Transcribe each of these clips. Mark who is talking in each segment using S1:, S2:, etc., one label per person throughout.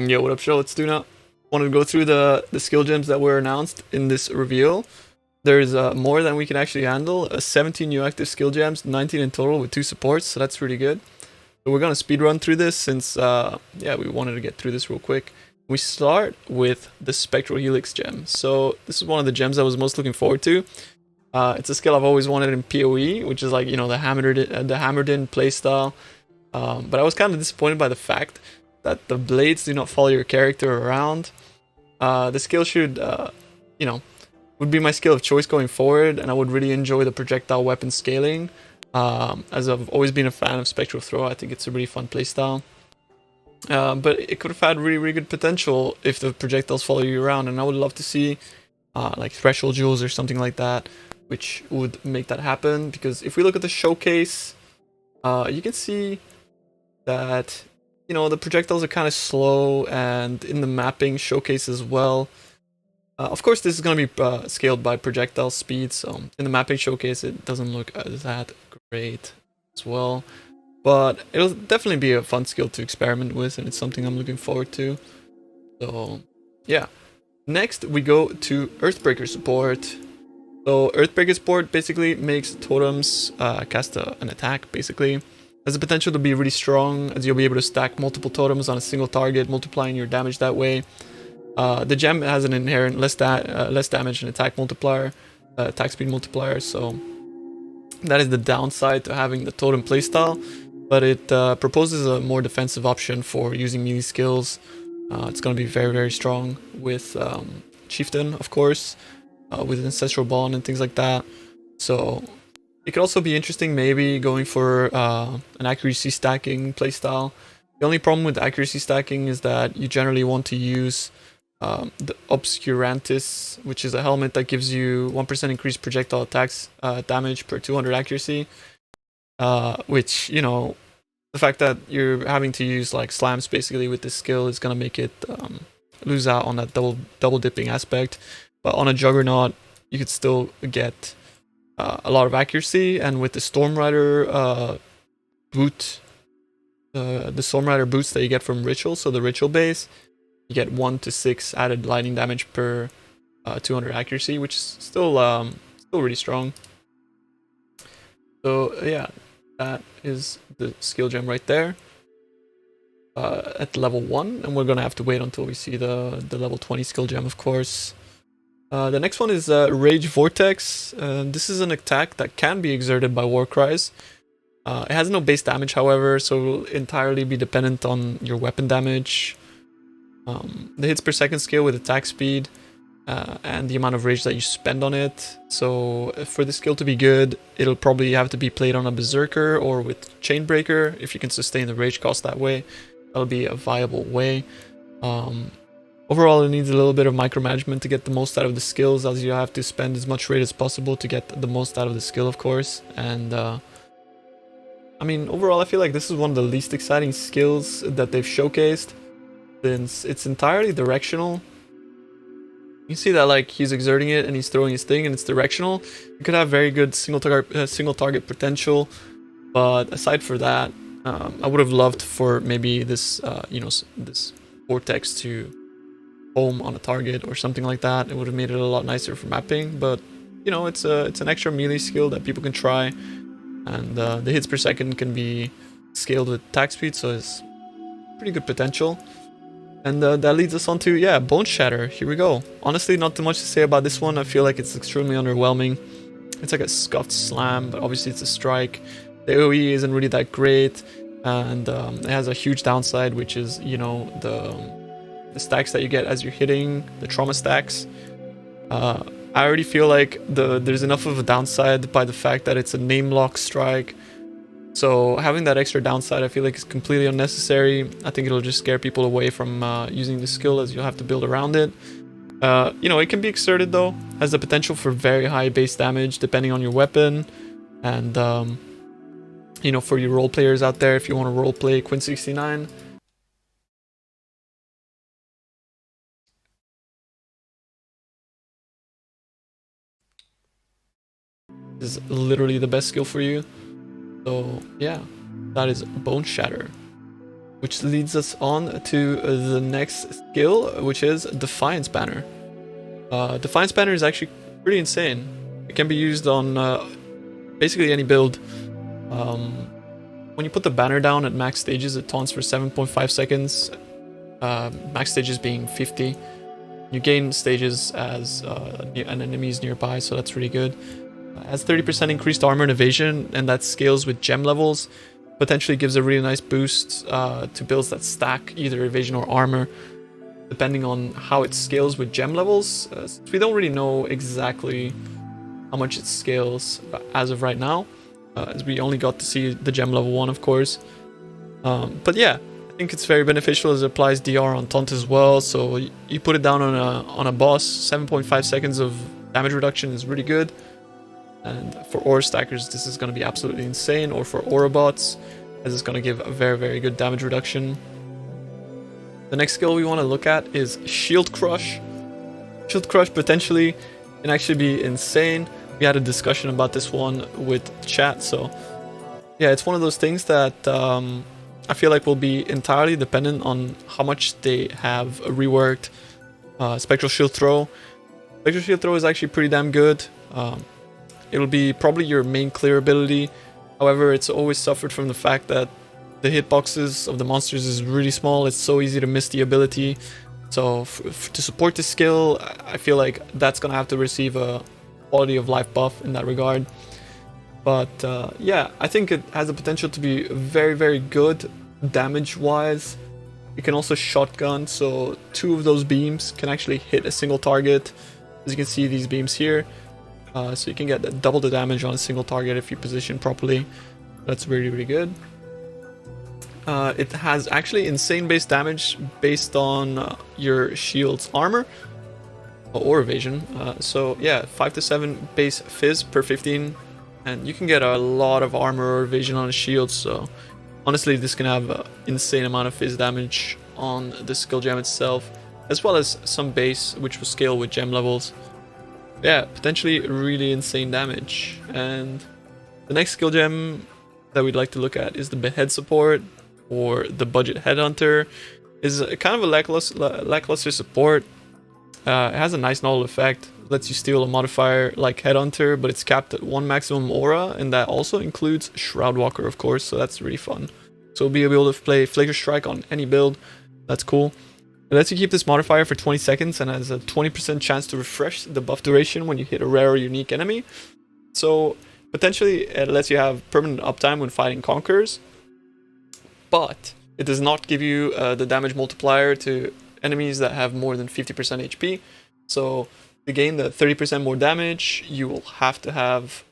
S1: Yo, what up, show? Let's do now. Want to go through the skill gems that were announced in this reveal. There's more than we can actually handle. 17 new active skill gems, 19 in total with 2 supports, so that's really good. So we're gonna speed run through this since yeah, we wanted to get through this real quick. We start with the Spectral Helix gem. So this is one of the gems I was most looking forward to. It's a skill I've always wanted in PoE, which is like, you know, the hammered in playstyle. But I was kind of disappointed by the fact that the blades do not follow your character around. The skill should, you know, would be my skill of choice going forward, and I would really enjoy the projectile weapon scaling. As I've always been a fan of Spectral Throw, I think it's a really fun playstyle. But it could have had really good potential if the projectiles follow you around, and I would love to see like Threshold Jewels or something like that, which would make that happen. Because if we look at the showcase, you can see that, you know, the projectiles are kind of slow, and in the mapping showcase as well. Of course, this is going to be scaled by projectile speed, so in the mapping showcase it doesn't look that great as well. But it'll definitely be a fun skill to experiment with, and it's something I'm looking forward to. So yeah. Next we go to Earthbreaker support. So Earthbreaker support basically makes totems cast an attack, basically. Has the potential to be really strong, as you'll be able to stack multiple totems on a single target, multiplying your damage that way. The gem has an inherent less damage and attack multiplier, attack speed multiplier, so that is the downside to having the totem playstyle, but it proposes a more defensive option for using melee skills. It's going to be very strong with Chieftain, of course, with Ancestral Bond and things like that. So it could also be interesting maybe going for an accuracy stacking playstyle. The only problem with accuracy stacking is that you generally want to use the Obscurantis, which is a helmet that gives you 1% increased projectile attacks damage per 200 accuracy. Which, you know, the fact that you're having to use like slams basically with this skill is gonna make it lose out on that double dipping aspect. But on a Juggernaut, you could still get a lot of accuracy, and with the Stormrider boot, the Stormrider boots that you get from Ritual, so the Ritual base, you get 1 to 6 added lightning damage per 200 accuracy, which is still really strong. So yeah, that is the skill gem right there at level 1, and we're gonna have to wait until we see the level 20 skill gem, of course. The next one is Rage Vortex. This is an attack that can be exerted by Warcries. It has no base damage, however, so it will entirely be dependent on your weapon damage. The hits per second scale with attack speed and the amount of rage that you spend on it. So for the skill to be good, it'll probably have to be played on a Berserker or with Chainbreaker. If you can sustain the rage cost that way, that'll be a viable way. Overall, it needs a little bit of micromanagement to get the most out of the skills, as you have to spend as much rate as possible to get the most out of the skill, of course. And I mean, overall, I feel like this is one of the least exciting skills that they've showcased, since it's entirely directional. You see that like he's exerting it and he's throwing his thing and it's directional. It could have very good single target potential, but aside for that, I would have loved for maybe this you know, this vortex to home on a target or something like that. It would have made it a lot nicer for mapping, but you know, it's an extra melee skill that people can try, and the hits per second can be scaled with attack speed, so it's pretty good potential. And that leads us on to, yeah, Bone Shatter. Here we go. Honestly, not too much to say about this one. I feel like it's extremely underwhelming. It's like a scuffed slam, but obviously it's a strike. The AoE isn't really that great, and it has a huge downside, which is, you know, the stacks that you get as you're hitting, the trauma stacks. I already feel like there's enough of a downside by the fact that it's a name lock strike. So having that extra downside, I feel like is completely unnecessary. I think it'll just scare people away from using the skill, as you'll have to build around it. You know, it can be exerted though, has the potential for very high base damage depending on your weapon. And you know, for you role players out there, if you want to role play Quinn 69, is literally the best skill for you. So yeah, that is Bone Shatter. which leads us on to the next skill, which is Defiance Banner. Defiance Banner is actually pretty insane. It can be used on basically any build. When you put the banner down at max stages, it taunts for 7.5 seconds. Max stages being 50. You gain stages as an enemy is nearby, so that's really good. Has 30% increased armor and evasion, and that scales with gem levels. Potentially gives a really nice boost to builds that stack either evasion or armor, depending on how it scales with gem levels. We don't really know exactly how much it scales as of right now, as we only got to see the gem level 1, of course. But yeah, I think it's very beneficial as it applies DR on taunt as well. So you put it down on a boss, 7.5 seconds of damage reduction is really good. And for aura stackers, this is going to be absolutely insane, or for aura bots, as it's going to give a very, very good damage reduction. The next skill we want to look at is Shield Crush. Shield Crush potentially can actually be insane. We had a discussion about this one with chat, so yeah, it's one of those things that I feel like will be entirely dependent on how much they have reworked Spectral Shield Throw. Spectral Shield Throw is actually pretty damn good. It'll be probably your main clear ability. However, it's always suffered from the fact that the hitboxes of the monsters is really small. It's so easy to miss the ability. So to support the skill, I feel like that's gonna have to receive a quality of life buff in that regard. But yeah, I think it has the potential to be very, very good damage wise. You can also shotgun, so 2 of those beams can actually hit a single target. As you can see, these beams here. So you can get double the damage on a single target if you position properly. That's really, really good. It has actually insane base damage based on your shield's armor or evasion. So yeah, 5 to 7 base fizz per 15, and you can get a lot of armor or evasion on a shield. So honestly, this can have an insane amount of fizz damage on the skill gem itself, as well as some base, which will scale with gem levels. Yeah, potentially really insane damage. And the next skill gem that we'd like to look at is the Behead support, or the Budget Headhunter. Is kind of a lackluster support. It has a nice null effect, lets you steal a modifier like Headhunter, but it's capped at 1 maximum aura, and that also includes Shroudwalker, of course, so that's really fun. So we'll be able to play Flaker Strike on any build. That's cool. It lets you keep this modifier for 20 seconds and has a 20% chance to refresh the buff duration when you hit a rare or unique enemy. So potentially it lets you have permanent uptime when fighting Conquerors, but it does not give you the damage multiplier to enemies that have more than 50% HP. So to gain the 30% more damage, you will have to have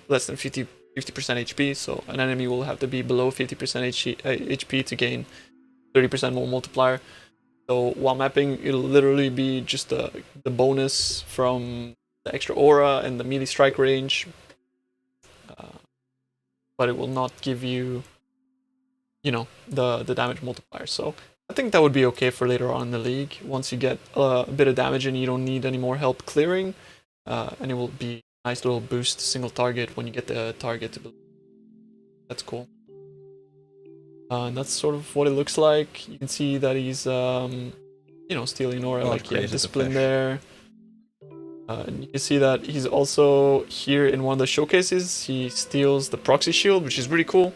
S1: less than 50% HP. So an enemy will have to be below 50% HP to gain 30% more multiplier. So while mapping, it'll literally be just the bonus from the extra aura and the melee strike range, but it will not give you, you know, the damage multiplier. So I think that would be okay for later on in the league. Once you get a bit of damage and you don't need any more help clearing, and it will be a nice little boost single target when you get the target to build. That's cool. And that's sort of what it looks like. You can see that he's, you know, stealing aura, like discipline there. And you can see that he's also here in one of the showcases. He steals the proxy shield, which is really cool.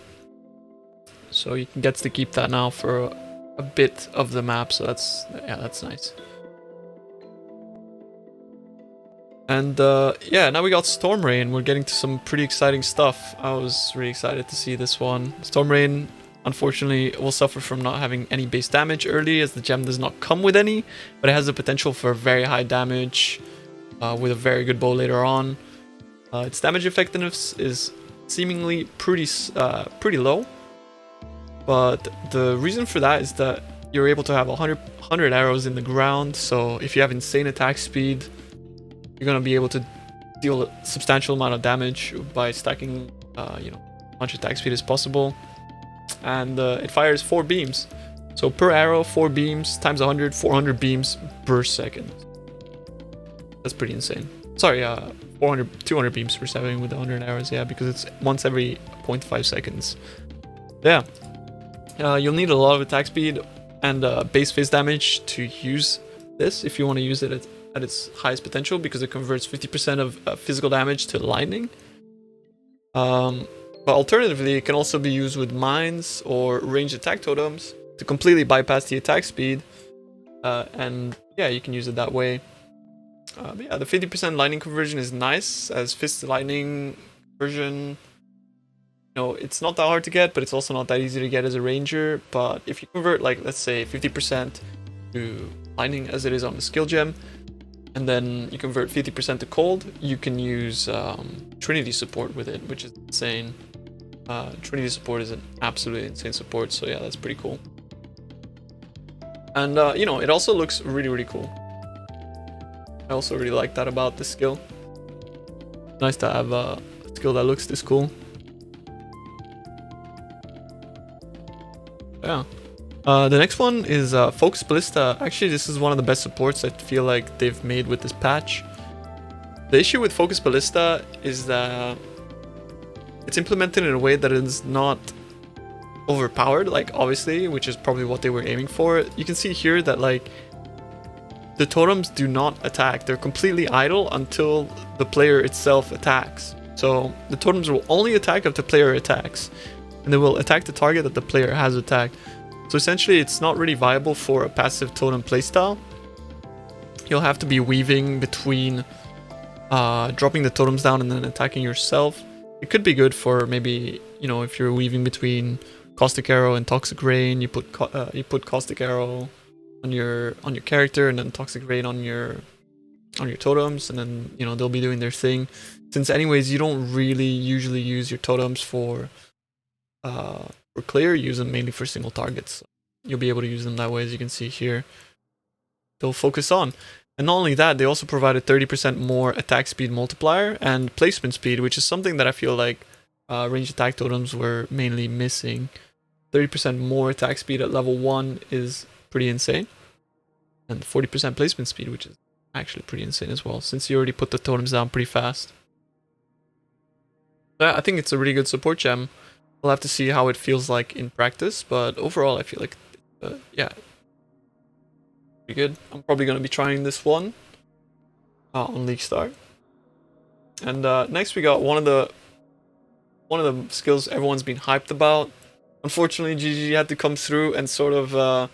S1: So he gets to keep that now for a bit of the map. So that's nice. And yeah, now we got Stormray, and we're getting to some pretty exciting stuff. I was really excited to see this one. Stormray, unfortunately, will suffer from not having any base damage early, as the gem does not come with any, but it has the potential for very high damage with a very good bow later on. Its damage effectiveness is seemingly pretty low, but the reason for that is that you're able to have 100 arrows in the ground. So if you have insane attack speed, you're gonna be able to deal a substantial amount of damage by stacking, you know, as much attack speed as possible. And it fires 4 beams, so per arrow 4 beams times 100, 400 beams per second. That's pretty insane. Sorry, 200 beams per second with 100 arrows. Yeah, because it's once every 0.5 seconds. Yeah, You'll need a lot of attack speed and base phase damage to use this if you want to use it at its highest potential, because it converts 50% of physical damage to lightning. But alternatively, it can also be used with mines or ranged attack totems to completely bypass the attack speed. And yeah, you can use it that way. But yeah, the 50% lightning conversion is nice, as Fist Lightning version. You know, it's not that hard to get, but it's also not that easy to get as a ranger. But if you convert, like, let's say 50% to lightning as it is on the skill gem, and then you convert 50% to cold, you can use Trinity support with it, which is insane. Trinity support is an absolutely insane support, so yeah, that's pretty cool. And you know, it also looks really, really cool. I also really like that about this skill. Nice to have a skill that looks this cool. Yeah. The next one is Focus Ballista. Actually, this is one of the best supports I feel like they've made with this patch. The issue with Focus Ballista is that it's implemented in a way that is not overpowered, like, obviously, which is probably what they were aiming for. You can see here that, like, the totems do not attack. They're completely idle until the player itself attacks. So the totems will only attack if the player attacks, and they will attack the target that the player has attacked. So essentially, it's not really viable for a passive totem playstyle. You'll have to be weaving between dropping the totems down and then attacking yourself. It could be good for maybe, you know, if you're weaving between Caustic Arrow and Toxic Rain, you put Caustic Arrow on your character, and then Toxic Rain on your totems, and then, you know, they'll be doing their thing. Since anyways, you don't really usually use your totems for clear, use them mainly for single targets. So you'll be able to use them that way, as you can see here. They'll focus on. And not only that, they also provide a 30% more attack speed multiplier and placement speed, which is something that I feel like ranged attack totems were mainly missing. 30% more attack speed at level 1 is pretty insane. And 40% placement speed, which is actually pretty insane as well, since you already put the totems down pretty fast. I think it's a really good support gem. We'll have to see how it feels like in practice, but overall I feel like, yeah, pretty good. I'm probably going to be trying this one on League Start. And next we got one of the skills everyone's been hyped about. Unfortunately, GG had to come through and sort of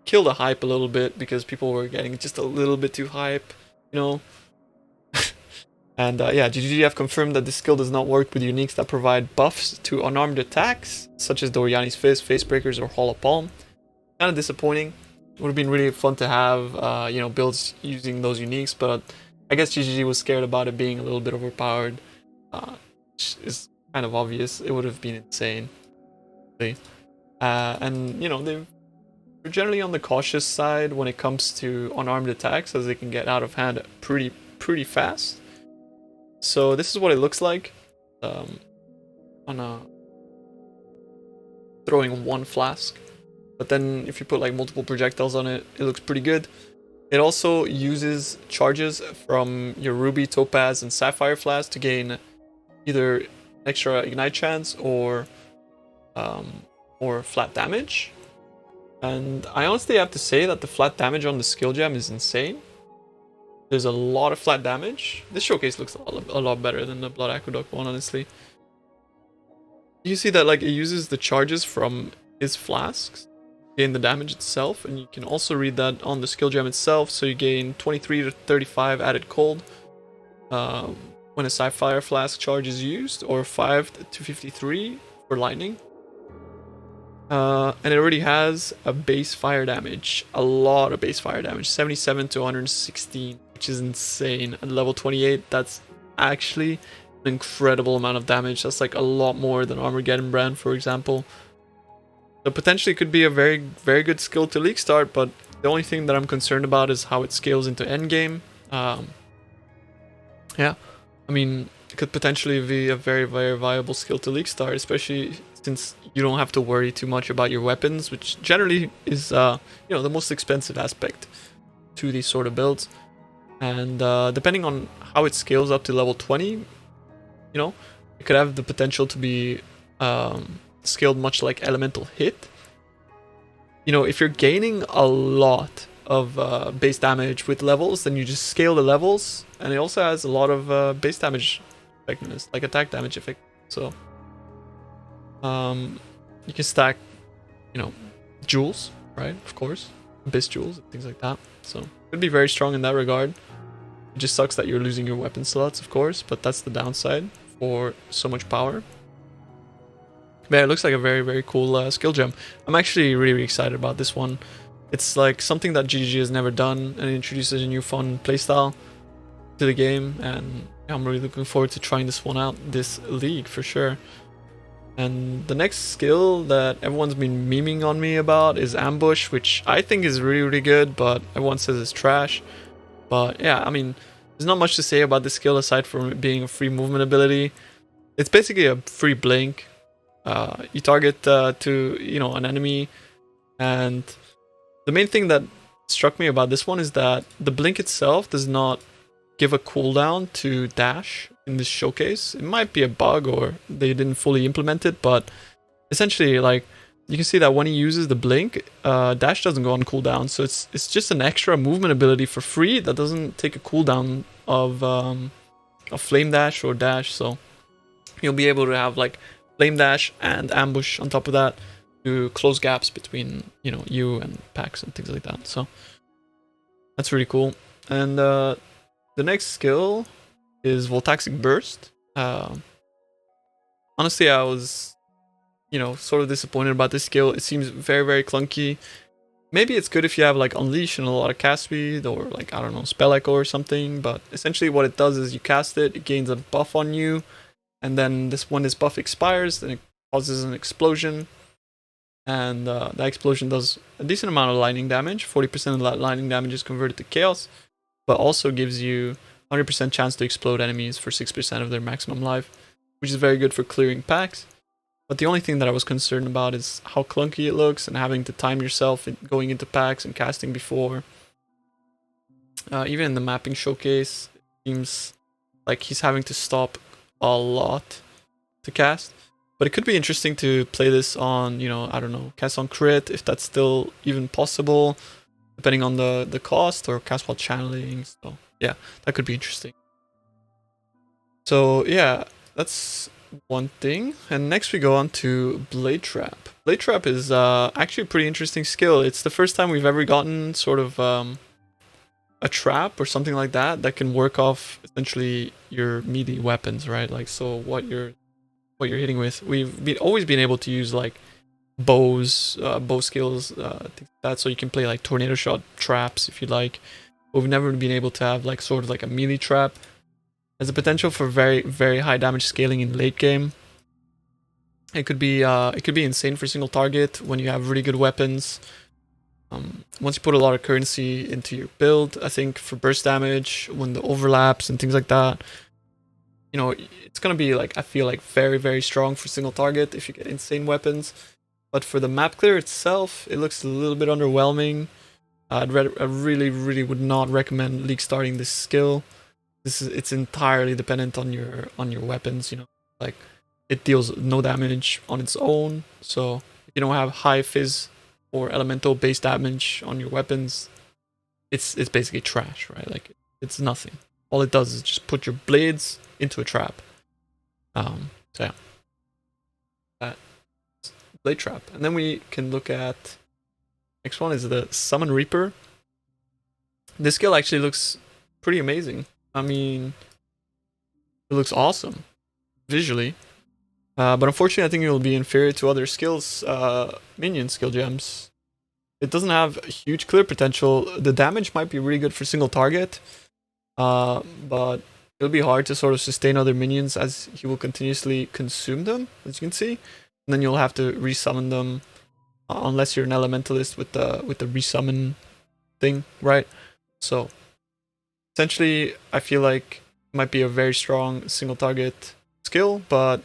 S1: kill the hype a little bit, because people were getting just a little bit too hype, you know. And yeah, GG have confirmed that this skill does not work with uniques that provide buffs to unarmed attacks, such as Doriani's Fist, Facebreakers, or Hollow Palm. Kind of disappointing. It would have been really fun to have, you know, builds using those uniques, but I guess GG was scared about it being a little bit overpowered. Which is kind of obvious. It would have been insane. And, you know, they're generally on the cautious side when it comes to unarmed attacks, as they can get out of hand pretty fast. So this is what it looks like on throwing one flask. But then if you put like multiple projectiles on it, it looks pretty good. It also uses charges from your Ruby, Topaz, and Sapphire flask to gain either extra ignite chance or flat damage. And I honestly have to say that the flat damage on the skill gem is insane. There's a lot of flat damage. This showcase looks a lot better than the Blood Aqueduct one, honestly. You see that, like, it uses the charges from his flasks to gain the damage itself, and you can also read that on the skill gem itself. So you gain 23 to 35 added cold when a Sapphire flask charge is used, or 5 to 53 for lightning. And it already has a base fire damage, a lot of base fire damage, 77 to 116, which is insane. At level 28, that's actually an incredible amount of damage. That's like a lot more than Armageddon Brand, for example. So potentially could be a very, very good skill to League Start, but the only thing that I'm concerned about is how it scales into endgame. Yeah, I mean, it could potentially be a very, very viable skill to League Start, especially since you don't have to worry too much about your weapons, which generally is, you know, the most expensive aspect to these sort of builds. And depending on how it scales up to level 20, you know, it could have the potential to be scaled much like Elemental Hit, you know, if you're gaining a lot of base damage with levels, then you just scale the levels, and it also has a lot of base damage effectiveness, like attack damage effect. So you can stack, you know, jewels, right? Of course, abyss jewels and things like that. So it could be very strong in that regard. It just sucks that you're losing your weapon slots, of course, but that's the downside for so much power. But yeah, it looks like a very, very cool skill gem. I'm actually really, really excited about this one. It's like something that GGG has never done, and it introduces a new fun playstyle to the game, and I'm really looking forward to trying this one out this league for sure. And the next skill that everyone's been memeing on me about is Ambush, which I think is really, really good, but everyone says it's trash. But yeah, I mean, there's not much to say about this skill aside from it being a free movement ability. It's basically a free blink. You target to, you know, an enemy, and the main thing that struck me about this one is that the blink itself does not give a cooldown to dash in this showcase. It might be a bug or they didn't fully implement it, but essentially, like, you can see that when he uses the blink, dash doesn't go on cooldown, so it's just an extra movement ability for free that doesn't take a cooldown of flame dash or dash. So you'll be able to have like flame dash and ambush on top of that to close gaps between, you know, you and packs and things like that. So that's really cool. And the next skill is Voltaxic Burst. Honestly, I was, you know, sort of disappointed about this skill. It seems very, very clunky. Maybe it's good if you have like Unleash and a lot of cast speed, or like, I don't know, Spell Echo or something, but essentially what it does is you cast it, it gains a buff on you, and then when this buff expires, then it causes an explosion, and that explosion does a decent amount of lightning damage. 40% of that lightning damage is converted to chaos, but also gives you 100% chance to explode enemies for 6% of their maximum life, which is very good for clearing packs. But the only thing that I was concerned about is how clunky it looks and having to time yourself going into packs and casting before. Even in the mapping showcase, it seems like he's having to stop a lot to cast. But it could be interesting to play this on, you know, I don't know, cast on crit, if that's still even possible, depending on the cost, or cast while channeling. So yeah, that could be interesting. So yeah, that's one thing. And next we go on to Blade Trap. Blade Trap is actually a pretty interesting skill. It's the first time we've ever gotten sort of a trap or something like that that can work off essentially your melee weapons, right? Like, so what you're hitting with. We've always been able to use like bows, bow skills, things like that, so you can play like tornado shot traps if you like. But we've never been able to have like sort of like a melee trap. Has the potential for very, very high damage scaling in late game. It could be insane for single target when you have really good weapons. Once you put a lot of currency into your build, I think for burst damage, when the overlaps and things like that, you know, it's gonna be like, I feel like very, very strong for single target if you get insane weapons. But for the map clear itself, it looks a little bit underwhelming. I really, really would not recommend league starting this skill. It's entirely dependent on your weapons, you know, like it deals no damage on its own. So if you don't have high fizz or elemental base damage on your weapons, it's basically trash, right? Like, it's nothing. All it does is just put your blades into a trap. So yeah, that's Blade Trap. And then we can look at next one is the Summon Reaper. This skill actually looks pretty amazing. I mean, it looks awesome visually, but unfortunately I think it will be inferior to other skills, minion skill gems. It doesn't have huge clear potential. The damage might be really good for single target, but it'll be hard to sort of sustain other minions as he will continuously consume them, as you can see, and then you'll have to resummon them, unless you're an elementalist with the resummon thing, right? So essentially, I feel like it might be a very strong single target skill, but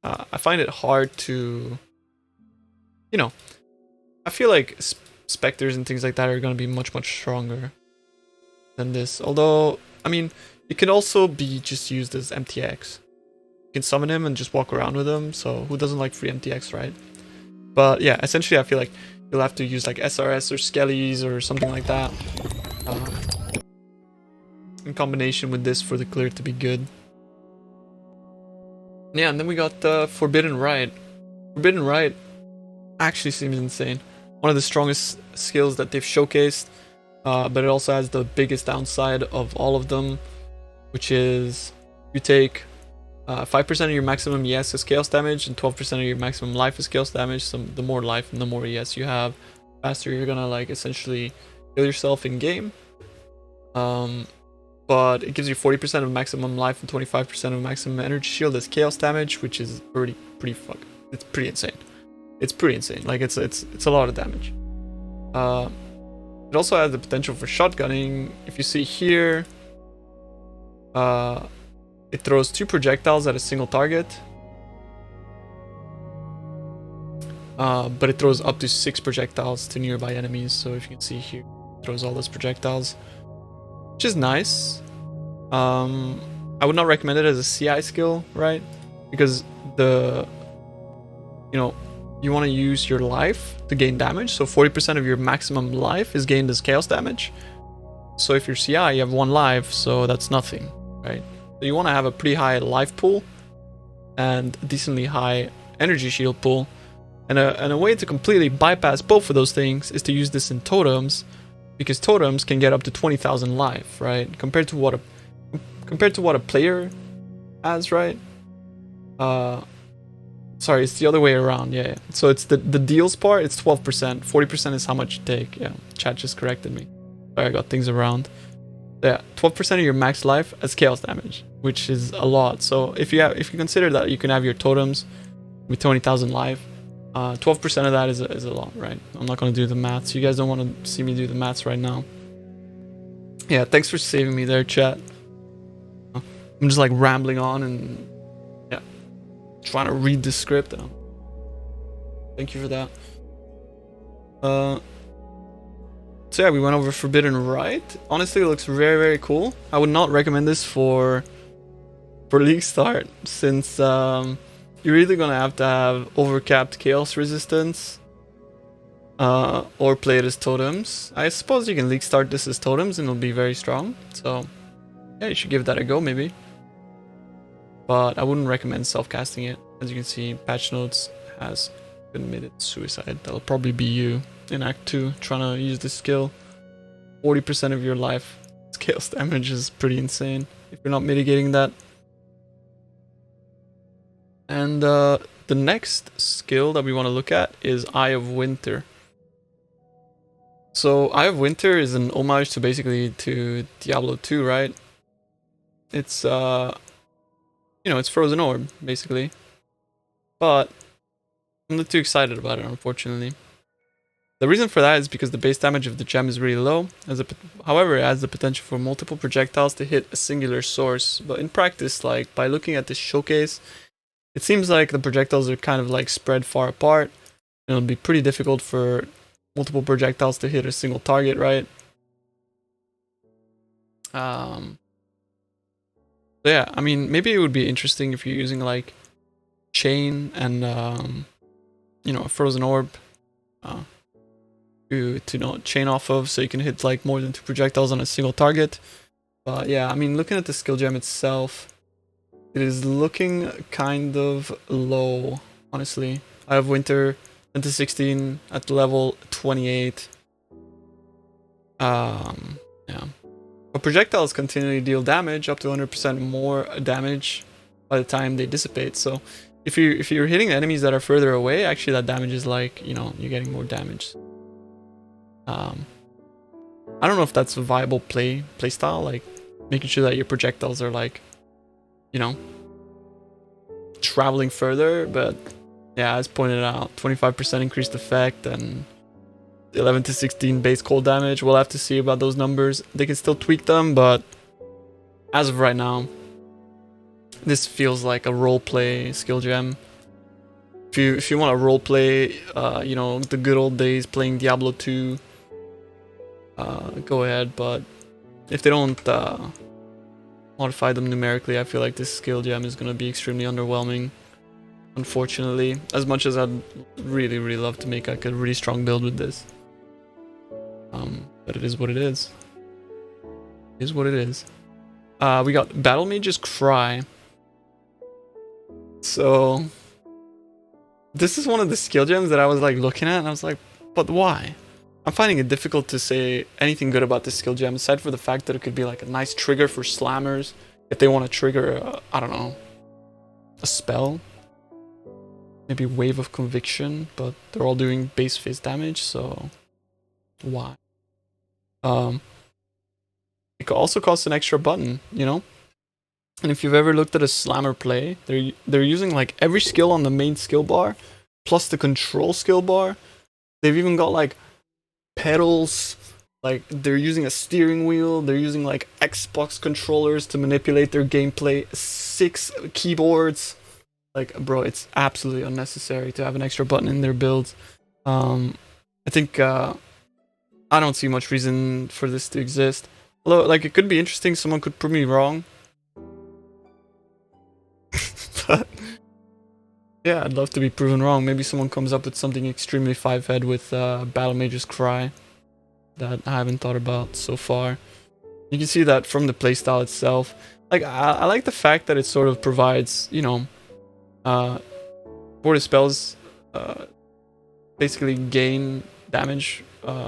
S1: I find it hard to, you know, I feel like specters and things like that are going to be much, much stronger than this. Although, I mean, it can also be just used as MTX. You can summon him and just walk around with him, so who doesn't like free MTX, right? But yeah, essentially I feel like you'll have to use like SRS or Skellies or something like that. In combination with this for the clear to be good. Yeah, and then we got the Forbidden Rite. Forbidden Rite actually seems insane. One of the strongest skills that they've showcased, but it also has the biggest downside of all of them, which is you take 5% of your maximum ES as chaos damage and 12% of your maximum life as chaos damage. So the more life and the more ES you have, faster you're gonna like essentially kill yourself in game. But it gives you 40% of maximum life and 25% of maximum energy shield as chaos damage, which is it's pretty insane. It's pretty insane. Like it's a lot of damage. It also has the potential for shotgunning. If you see here, it throws 2 projectiles at a single target. But it throws up to 6 projectiles to nearby enemies. So if you can see here, it throws all those projectiles, which is nice. I would not recommend it as a CI skill, right? Because you want to use your life to gain damage. So 40% of your maximum life is gained as chaos damage. So if you're CI, you have 1 life, so that's nothing, right? So you want to have a pretty high life pool and a decently high energy shield pool. And a way to completely bypass both of those things is to use this in totems, because totems can get up to 20,000 life, right? Compared to what a player has, right? Sorry, it's the other way around. Yeah. So it's the deals part. It's 12%. 40% is how much you take. Yeah. Chat just corrected me. Sorry, I got things around. Yeah, 12% of your max life as chaos damage, which is a lot. So if you consider that you can have your totems with 20,000 life. 12% of that is a lot, right? I'm not going to do the maths. You guys don't want to see me do the maths right now. Yeah, thanks for saving me there, chat. I'm just like rambling on and yeah, trying to read the script. Thank you for that. So yeah, we went over Forbidden Rite. Honestly, it looks very, very cool. I would not recommend this for League Start, since you're either gonna have to have overcapped chaos resistance or play it as totems. I suppose you can League Start this as totems and it'll be very strong. So yeah, you should give that a go maybe. But I wouldn't recommend self-casting it. As you can see, patch notes has admitted suicide. That'll probably be you in Act 2 trying to use this skill. 40% of your life chaos damage is pretty insane if you're not mitigating that. And the next skill that we want to look at is Eye of Winter. So Eye of Winter is an homage to basically to Diablo 2, right? It's it's Frozen Orb basically, but I'm not too excited about it, unfortunately. The reason for that is because the base damage of the gem is really low. However, it has the potential for multiple projectiles to hit a singular source. But in practice, like by looking at this showcase, it seems like the projectiles are kind of like spread far apart. And it'll be pretty difficult for multiple projectiles to hit a single target, right? So yeah, I mean, maybe it would be interesting if you're using like chain and a frozen orb to chain off of, so you can hit like more than 2 projectiles on a single target. But yeah, I mean, looking at the skill gem itself, it is looking kind of low, honestly. I have Winter into 16 at level 28. Yeah. But projectiles continually deal damage, up to 100% more damage by the time they dissipate. So if you're hitting enemies that are further away, actually that damage is like, you're getting more damage. I don't know if that's a viable play style, like making sure that your projectiles are like, traveling further. But yeah, as pointed out, 25% increased effect and 11 to 16 base cold damage. We'll have to see about those numbers. They can still tweak them, but as of right now, this feels like a roleplay skill gem. If you want to roleplay, the good old days playing Diablo 2, go ahead. But if they don't modify them numerically, I feel like this skill gem is going to be extremely underwhelming. unfortunately. As much as I'd really, really love to make like a really strong build with this. But it is what it is. It is what it is. We got Battle Mage's Cry. So this is one of the skill gems that I was like looking at and I was like, but why? I'm finding it difficult to say anything good about this skill gem, aside for the fact that it could be like a nice trigger for slammers if they want to trigger, I don't know, a spell. Maybe Wave of Conviction, but they're all doing base phase damage, so why? It could also cost an extra button, you know? And if you've ever looked at a slammer play, they're using like every skill on the main skill bar, plus the control skill bar. They've even got like pedals, like they're using a steering wheel, they're using like Xbox controllers to manipulate their gameplay, 6 keyboards. Like, bro, it's absolutely unnecessary to have an extra button in their builds. I think I don't see much reason for this to exist. Although, like, it could be interesting, someone could prove me wrong. But yeah, I'd love to be proven wrong. Maybe someone comes up with something extremely 5-head with Battle Mage's Cry that I haven't thought about so far. You can see that from the playstyle itself. Like, I like the fact that it sort of provides, you know, for the spells, basically gain damage.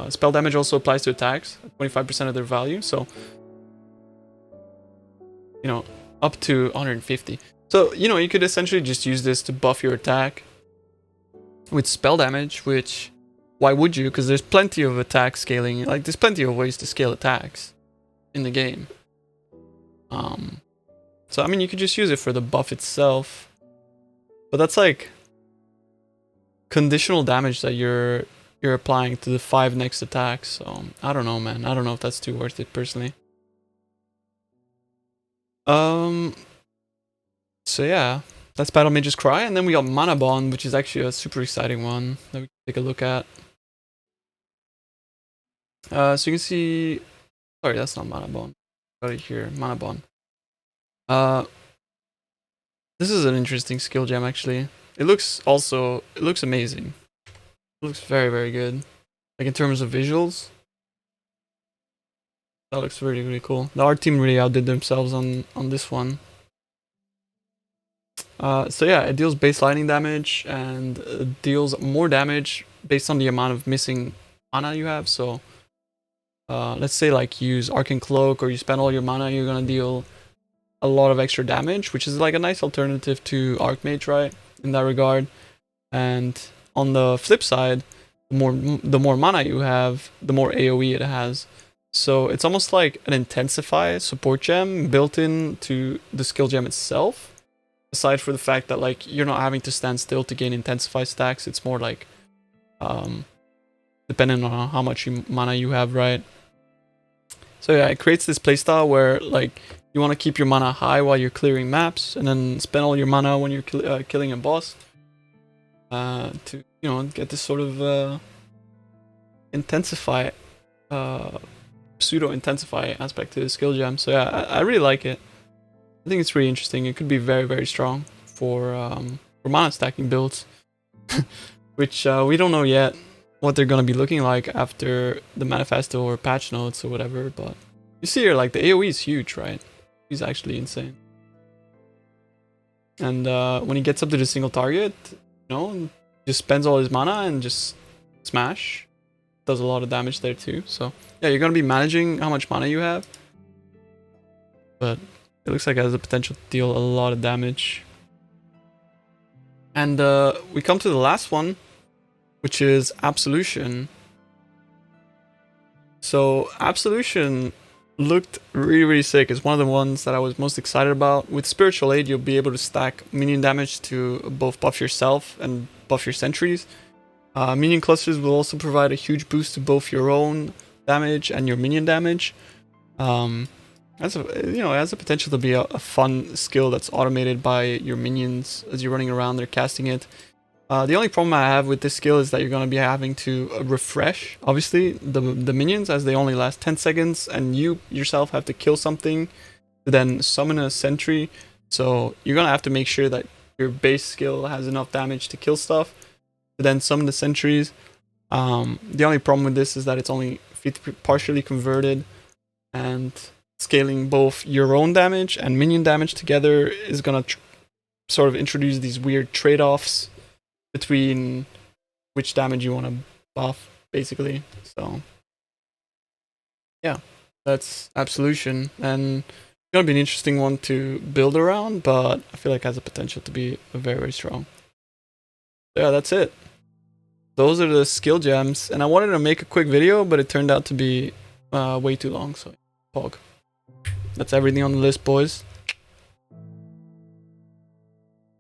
S1: Spell damage also applies to attacks, 25% of their value, so, you know, up to 150. So, you know, you could essentially just use this to buff your attack with spell damage, which, why would you? Because there's plenty of attack scaling, like, there's plenty of ways to scale attacks in the game. So, I mean, you could just use it for the buff itself, but that's like conditional damage that you're applying to the 5 next attacks, so I don't know, man. I don't know if that's too worth it, personally. So yeah, that's Battle Mage's Cry, and then we got Mana Bond, which is actually a super exciting one that we can take a look at. So you can see, sorry, that's not Mana Bond. Got it here, Mana Bond. This is an interesting skill gem, actually. It looks amazing. It looks very, very good. Like, in terms of visuals, that looks really, really cool. The art team really outdid themselves on this one. So yeah, it deals base lightning damage and deals more damage based on the amount of missing mana you have. So let's say like you use Arcane Cloak or you spend all your mana, you're gonna deal a lot of extra damage, which is like a nice alternative to Archmage, right? In that regard. And on the flip side, the more mana you have, the more AoE it has. So it's almost like an Intensify support gem built into the skill gem itself. Aside for the fact that like you're not having to stand still to gain Intensify stacks, it's more like depending on how much mana you have, right? So yeah, it creates this playstyle where like you want to keep your mana high while you're clearing maps, and then spend all your mana when you're killing a boss. To, you know, get this sort of intensify, pseudo intensify aspect to the skill gem. So yeah, I really like it. I think it's really interesting. It could be very, very strong for mana stacking builds, which we don't know yet what they're gonna be looking like after the manifesto or patch notes or whatever. But you see here, like the AOE is huge, right? He's actually insane. And when he gets up to the single target, you know, just spends all his mana and just smash. Does a lot of damage there too. So yeah, you're gonna be managing how much mana you have, but it looks like it has the potential to deal a lot of damage. And we come to the last one, which is Absolution. So Absolution looked really, really sick. It's one of the ones that I was most excited about. With Spiritual Aid, you'll be able to stack minion damage to both buff yourself and buff your sentries. Minion clusters will also provide a huge boost to both your own damage and your minion damage. It has the potential to be a fun skill that's automated by your minions as you're running around, they're casting it. The only problem I have with this skill is that you're going to be having to refresh, obviously, the minions, as they only last 10 seconds, and you yourself have to kill something to then summon a sentry. So you're going to have to make sure that your base skill has enough damage to kill stuff, to then summon the sentries. The only problem with this is that it's only partially converted, and scaling both your own damage and minion damage together is gonna sort of introduce these weird trade-offs between which damage you want to buff, basically. So yeah, that's Absolution, and it's gonna be an interesting one to build around, but I feel like it has the potential to be very, very strong. So yeah, that's it. Those are the skill gems, and I wanted to make a quick video, but it turned out to be way too long, so pog. That's everything on the list, boys.